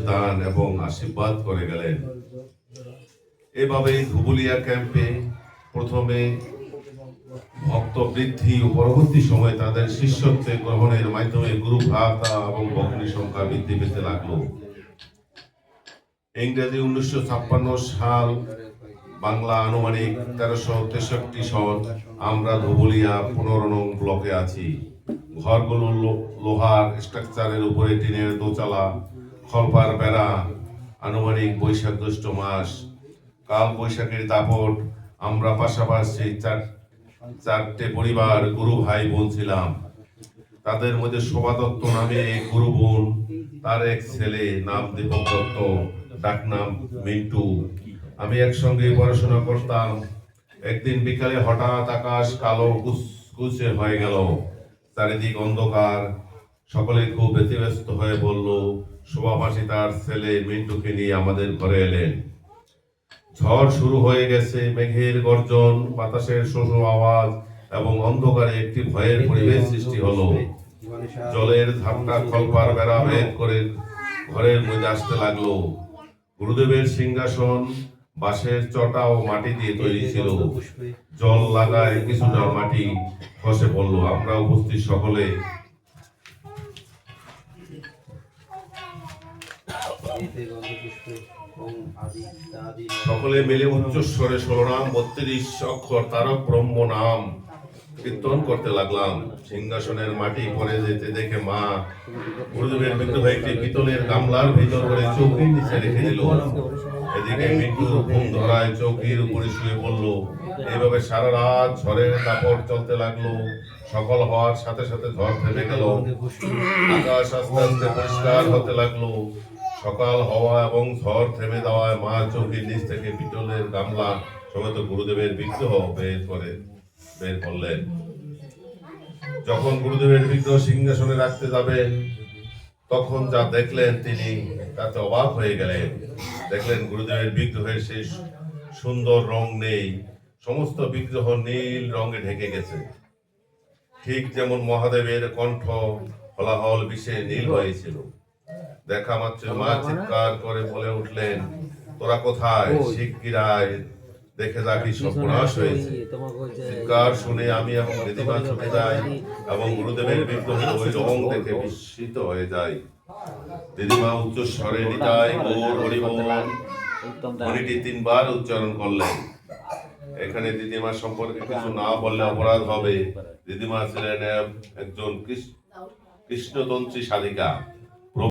দান এবং আশীর্বাদ করে গেলেন। এভাবে ধুবুলিয়া ক্যাম্পে প্রথমে ভক্ত বৃদ্ধি ও পরবর্তী সময়ে তাদের শিষ্যত্বে গ্রহণের মাধ্যমে গুরু ভ্রাতা এবং ভগ্নী সংখ্যা বৃদ্ধি পেতে লাগলো। ইংরেজি 1956 সাল, বাংলা আনুমানিক 1363 সন। আমরা ধুবুলিয়া 15 নং ব্লকে আছি। ঘরগুলো লোহার স্ট্রাকচারের উপরে টিনের দোচালা, খলপার বেড়া। আনুমানিক বৈশাখ জ্যৈষ্ঠ মাস, কাল বৈশাখের দাপট। আমরা পাশাপাশি চারটে পরিবার গুরু ভাই বোন ছিলাম। তাদের মধ্যে শোভা দত্ত নামে এক গুরু বোন, তার এক ছেলে নাম দীপক দত্ত, ডাকনাম মিন্টু। আমি একসঙ্গে পড়াশোনা করতাম। একদিন বিকালে হঠাৎ আকাশ কালো কুচকুচে হয়ে গেল, চারিদিক অন্ধকার। সকলে খুব ব্যতিব্যস্ত হয়ে বলল, শোভা মাসি তার ছেলে মিন্টুকে নিয়ে আমাদের ঘরে এলেন। ঝড় শুরু হয়ে গেছে, মেঘের গর্জন, বাতাসের শোষো আওয়াজ এবং অন্ধকারে একটি ভয়ের পরিবেশ সৃষ্টি হলো। জলের ঝাপটা খলপার বেড়া ভেদ করে ঘরের মধ্যে আসতে লাগলো। গুরুদেবের সিংহাসন বাঁশের চটা ও মাটি দিয়ে তৈরি ছিল। জল লাগায় কিছুটা মাটি খসে পড়লো। আমরা উপস্থিত সকলে মিলে উচ্চস্বরে 16 নাম 32 অক্ষর তারক ব্রহ্ম নাম কীর্তন করতে লাগলাম। সিংহাসনের মাটি পড়ে যেতে দেখে মা গুরুদেবের বিগ্রহ একটি পিতলের গামলার ভিতর করে চৌকির নিচে রেখে দিল। এদিকে মিন্টুর ঘুম ধরায় চৌকির উপরে শুয়ে পড়ল। এইভাবে সারা রাত ঝড়ের দাপট চলতে লাগলো। সকাল হওয়ার সাথে সাথে ঝড় থেমে গেল। আকাশ আস্তে আস্তে পরিষ্কার হতে লাগলো। সকাল হওয়া এবং ঝড় থেমে যাওয়ায় মা চৌকির নিচ থেকে পিতলের গামলা সমেত গুরুদেবের বিগ্রহ বের করলেন। যখন গুরুদেবের বিগ্রহ সিংহাসনে রাখতে যাবেন, তখন যা দেখলেন তিনি তাতে অবাক হয়ে গেলেন। দেখলেন গুরুদেবের বিগ্রহের সেই সুন্দর রং নেই, সমস্ত বিগ্রহ নীল রঙে ঢেকে গেছে। ঠিক যেমন মহাদেবের কণ্ঠ হলাহল বিষে নীল হয়েছিল। দেখা মাত্র মা চিৎকার করে বলে উঠলেন, তোরা কোথায়? শিগগির দেখে যা কি সর্বনাশ হয়েছে। চিৎকার শুনে আমি এবং দিদিমা ছুটে যাই এবং গুরুদেবের বিগ্রহের ওই রং দেখে বিস্মিত হয়ে যাই। দিদিমা উচ্চ স্বরে নিতাই গৌর হরি বল ধ্বনিটি 3 বার উচ্চারণ করলেন। এখানে দিদিমা সম্পর্কে কিছু না বললে অপরাধ হবে। দিদিমা ছিলেন একজন কৃষ্ণতন্ত্রী সাধিকা।